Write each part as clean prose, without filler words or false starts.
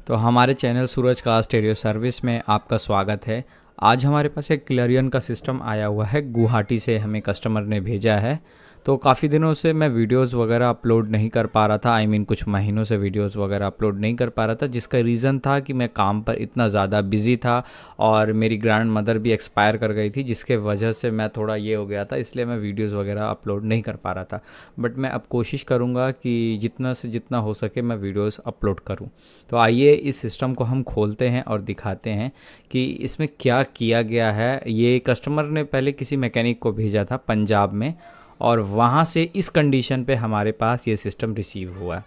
तो हमारे चैनल सूरज car stereo service में आपका स्वागत है। आज हमारे पास एक क्लेरियन का सिस्टम आया हुआ है, गुवाहाटी से हमें कस्टमर ने भेजा है। तो काफ़ी दिनों से मैं वीडियोस वगैरह अपलोड नहीं कर पा रहा था, कुछ महीनों से वीडियोस वगैरह अपलोड नहीं कर पा रहा था, जिसका रीज़न था कि मैं काम पर इतना ज़्यादा बिज़ी था और मेरी ग्रैंड मदर भी एक्सपायर कर गई थी, जिसके वजह से मैं थोड़ा ये हो गया था, इसलिए मैं वीडियोस वगैरह अपलोड नहीं कर पा रहा था। बट मैं अब कोशिश करूँगा कि जितना से जितना हो सके मैं वीडियोस अपलोड करूँ। तो आइए इस सिस्टम को हम खोलते हैं और दिखाते हैं कि इसमें क्या किया गया है। ये कस्टमर ने पहले किसी मैकेनिक को भेजा था पंजाब में, और वहाँ से इस कंडीशन पे हमारे पास ये सिस्टम रिसीव हुआ है।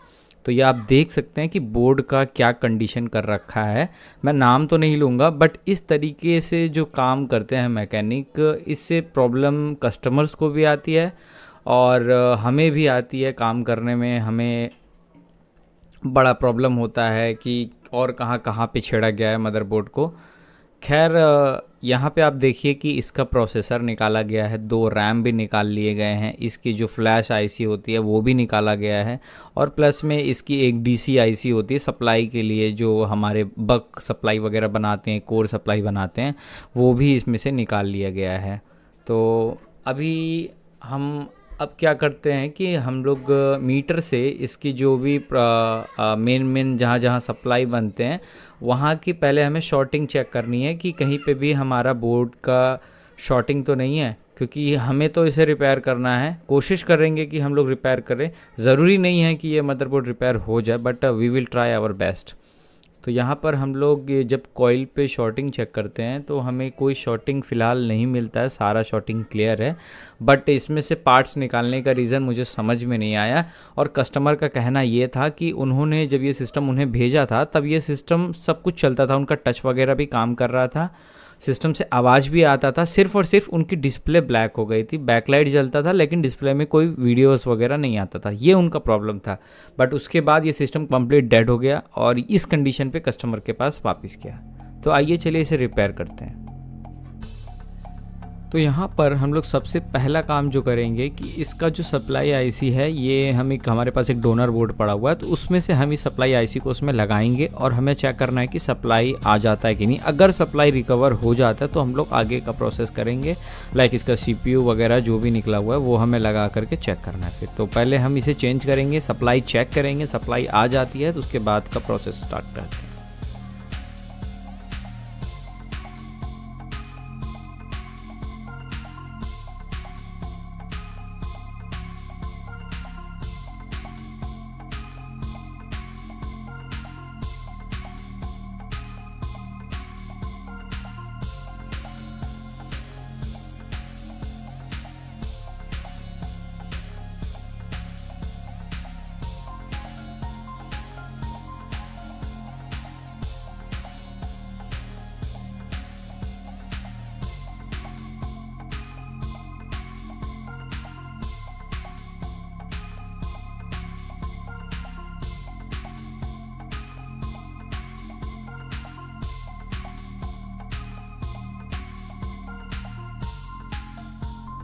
तो ये आप देख सकते हैं कि बोर्ड का क्या कंडीशन कर रखा है। मैं नाम तो नहीं लूँगा, बट इस तरीके से जो काम करते हैं मैकेनिक, इससे प्रॉब्लम कस्टमर्स को भी आती है और हमें भी आती है। काम करने में हमें बड़ा प्रॉब्लम होता है कि और कहाँ कहाँ पे छेड़ा गया है मदरबोर्ड को। खैर, यहाँ पे आप देखिए कि इसका प्रोसेसर निकाला गया है, 2 रैम भी निकाल लिए गए हैं, इसकी जो फ्लैश आईसी होती है वो भी निकाला गया है, और प्लस में इसकी एक डीसी आईसी होती है सप्लाई के लिए, जो हमारे बक सप्लाई वगैरह बनाते हैं, कोर सप्लाई बनाते हैं, वो भी इसमें से निकाल लिया गया है। तो अभी हम अब क्या करते हैं कि हम लोग मीटर से इसकी जो भी मेन जहाँ जहाँ सप्लाई बनते हैं वहाँ की पहले हमें शॉर्टिंग चेक करनी है कि कहीं पे भी हमारा बोर्ड का शॉर्टिंग तो नहीं है, क्योंकि हमें तो इसे रिपेयर करना है। कोशिश करेंगे कि हम लोग रिपेयर करें, ज़रूरी नहीं है कि ये मदरबोर्ड रिपेयर हो जाए, but we will try our best. तो यहाँ पर हम लोग ये जब कॉइल पे शॉर्टिंग चेक करते हैं तो हमें कोई शॉर्टिंग फ़िलहाल नहीं मिलता है, सारा शॉर्टिंग क्लियर है। बट इसमें से पार्ट्स निकालने का रीज़न मुझे समझ में नहीं आया, और कस्टमर का कहना ये था कि उन्होंने जब ये सिस्टम उन्हें भेजा था तब ये सिस्टम सब कुछ चलता था, उनका टच वगैरह भी काम कर रहा था, सिस्टम से आवाज़ भी आता था। सिर्फ़ और सिर्फ उनकी डिस्प्ले ब्लैक हो गई थी, बैकलाइट जलता था लेकिन डिस्प्ले में कोई वीडियोस वगैरह नहीं आता था, ये उनका प्रॉब्लम था। बट उसके बाद ये सिस्टम कंप्लीट डेड हो गया और इस कंडीशन पे कस्टमर के पास वापस गया। तो आइए चलिए इसे रिपेयर करते हैं। तो यहाँ पर हम लोग सबसे पहला काम जो करेंगे कि इसका जो सप्लाई आईसी है, ये हमारे पास एक डोनर बोर्ड पड़ा हुआ है, तो उसमें से हम इस सप्लाई आईसी को उसमें लगाएंगे और हमें चेक करना है कि सप्लाई आ जाता है कि नहीं। अगर सप्लाई रिकवर हो जाता है तो हम लोग आगे का प्रोसेस करेंगे, लाइक इसका सीपीयू वगैरह जो भी निकला हुआ है वो हमें लगा करके चेक करना है। फिर तो पहले हम इसे चेंज करेंगे, सप्लाई चेक करेंगे, सप्लाई आ जाती है तो उसके बाद का प्रोसेस स्टार्ट करते हैं।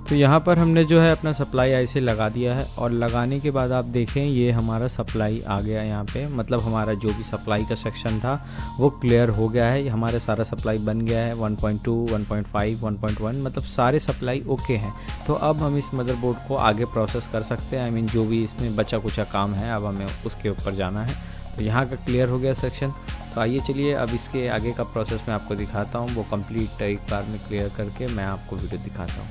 तो यहाँ पर हमने जो है अपना सप्लाई आईसी लगा दिया है, और लगाने के बाद आप देखें ये हमारा सप्लाई आ गया यहाँ पे, मतलब हमारा जो भी सप्लाई का सेक्शन था वो क्लियर हो गया है। हमारा सारा सप्लाई बन गया है, 1.2, 1.5, 1.1, मतलब सारे सप्लाई ओके हैं। तो अब हम इस मदरबोर्ड को आगे प्रोसेस कर सकते हैं। जो भी इसमें बचा कुचा काम है अब हमें उसके ऊपर जाना है। तो यहाँ का क्लियर हो गया सेक्शन। तो आइए चलिए अब इसके आगे का प्रोसेस मैं आपको दिखाता हूँ, वो कंप्लीट एक बार में क्लियर करके मैं आपको वीडियो दिखाता हूँ।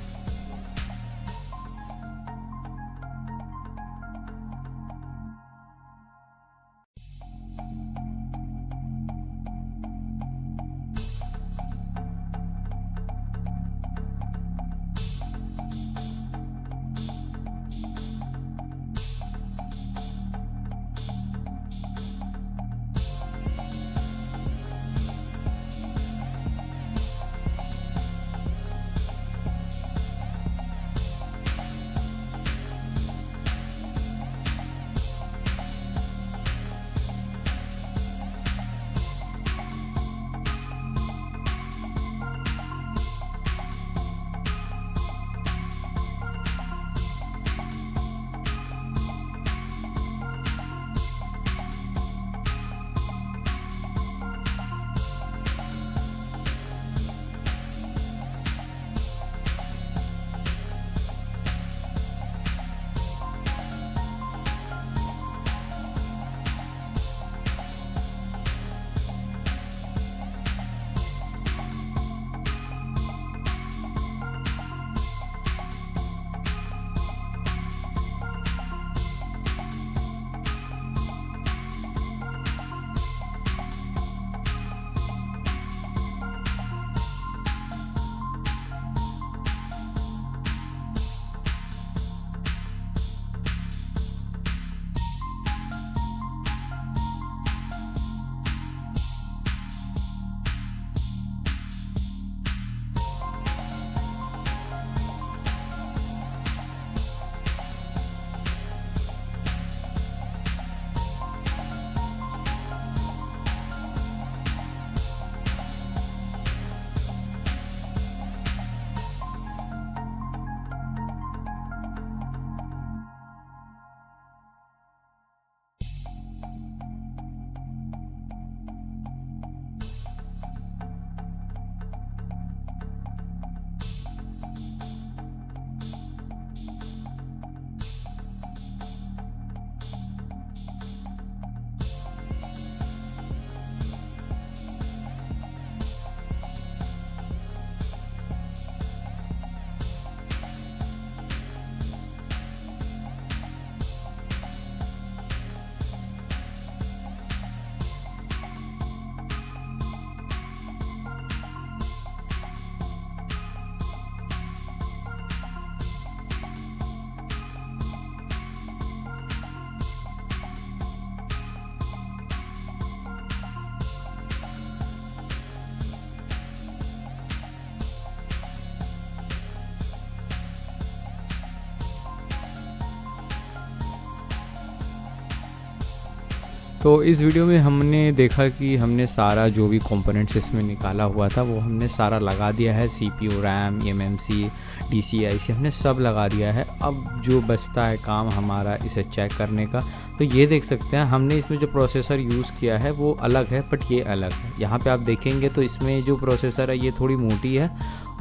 तो इस वीडियो में हमने देखा कि हमने सारा जो भी कंपोनेंट्स इसमें निकाला हुआ था वो हमने सारा लगा दिया है। CPU, रैम, MMC, DCI हमने सब लगा दिया है। अब जो बचता है काम हमारा इसे चेक करने का, तो ये देख सकते हैं हमने इसमें जो प्रोसेसर यूज़ किया है वो अलग है, बट ये अलग है। यहाँ पे आप देखेंगे तो इसमें जो प्रोसेसर है ये थोड़ी मोटी है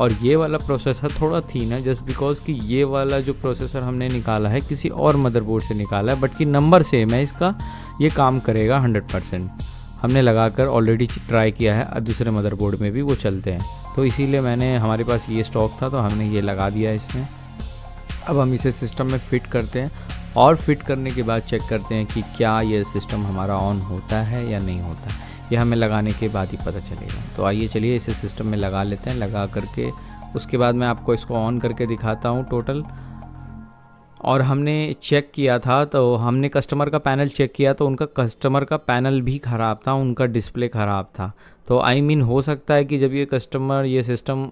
और ये वाला प्रोसेसर थोड़ा थीन है, जस्ट बिकॉज कि ये वाला जो प्रोसेसर हमने निकाला है किसी और मदरबोर्ड से निकाला है, बट कि नंबर सेम है इसका, ये काम करेगा 100%। हमने लगाकर ऑलरेडी ट्राई किया है, दूसरे मदरबोर्ड में भी वो चलते हैं, तो इसीलिए मैंने, हमारे पास ये स्टॉक था तो हमने ये लगा दिया इसमें। अब हम इसे सिस्टम में फ़िट करते हैं और फिट करने के बाद चेक करते हैं कि क्या ये सिस्टम हमारा ऑन होता है या नहीं होता है। ये हमें लगाने के बाद ही पता चलेगा। तो आइए चलिए इसे सिस्टम में लगा लेते हैं। लगा करके उसके बाद मैं आपको इसको ऑन करके दिखाता हूँ टोटल। और हमने चेक किया था, तो हमने कस्टमर का पैनल चेक किया तो उनका कस्टमर का पैनल भी ख़राब था, उनका डिस्प्ले ख़राब था। तो आई मीन हो सकता है कि जब ये कस्टमर ये सिस्टम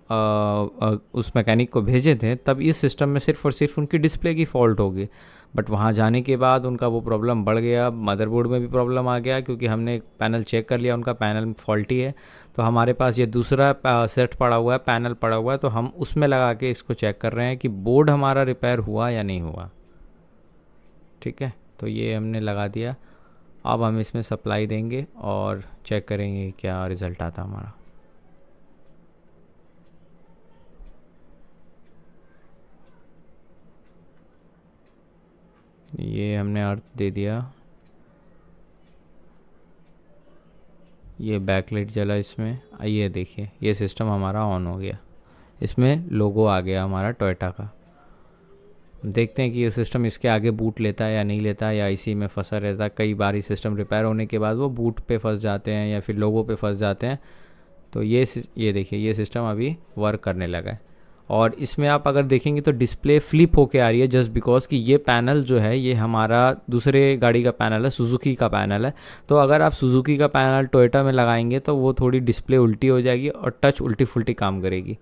उस मैकेनिक को भेजे थे तब इस सिस्टम में सिर्फ़ और सिर्फ उनकी डिस्प्ले की फ़ॉल्ट होगी, बट वहाँ जाने के बाद उनका वो प्रॉब्लम बढ़ गया, मदरबोर्ड में भी प्रॉब्लम आ गया, क्योंकि हमने पैनल चेक कर लिया उनका पैनल फॉल्टी है। तो हमारे पास ये दूसरा सेट पड़ा हुआ है, पैनल पड़ा हुआ है, तो हम उसमें लगा के इसको चेक कर रहे हैं कि बोर्ड हमारा रिपेयर हुआ या नहीं हुआ। ठीक है, तो ये हमने लगा दिया। अब हम इसमें सप्लाई देंगे और चेक करेंगे क्या रिज़ल्ट आता हमारा। ये हमने अर्थ दे दिया, ये बैकलाइट जला इसमें। आइए देखिए ये सिस्टम हमारा ऑन हो गया, इसमें लोगो आ गया हमारा टोयोटा का। देखते हैं कि ये सिस्टम इसके आगे बूट लेता है या नहीं लेता है, या इसी में फंसा रहता है। कई बार ये सिस्टम रिपेयर होने के बाद वो बूट पे फंस जाते हैं या फिर लोगो पे फंस जाते हैं। तो ये देखिए ये सिस्टम अभी वर्क करने लगा है। और इसमें आप अगर देखेंगे तो डिस्प्ले फ्लिप होके आ रही है, जस्ट बिकॉज कि ये पैनल जो है ये हमारा दूसरे गाड़ी का पैनल है, सुजुकी का पैनल है। तो अगर आप सुजुकी का पैनल टोयोटा में लगाएंगे तो वो थोड़ी डिस्प्ले उल्टी हो जाएगी और टच उल्टी फुल्टी काम करेगी।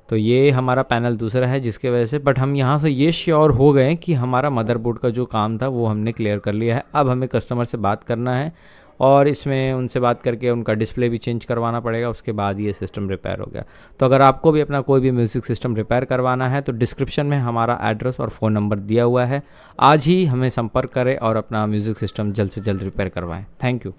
तो ये हमारा पैनल दूसरा है जिसके वजह से, बट हम यहाँ से ये श्योर हो गए कि हमारा मदरबोर्ड का जो काम था वो हमने क्लियर कर लिया है। अब हमें कस्टमर से बात करना है और इसमें उनसे बात करके उनका डिस्प्ले भी चेंज करवाना पड़ेगा, उसके बाद ये सिस्टम रिपेयर हो गया। तो अगर आपको भी अपना कोई भी म्यूज़िक सिस्टम रिपेयर करवाना है तो डिस्क्रिप्शन में हमारा एड्रेस और फ़ोन नंबर दिया हुआ है। आज ही हमें संपर्क करें और अपना म्यूज़िक सिस्टम जल्द से जल्द रिपेयर करवाएं। Thank you.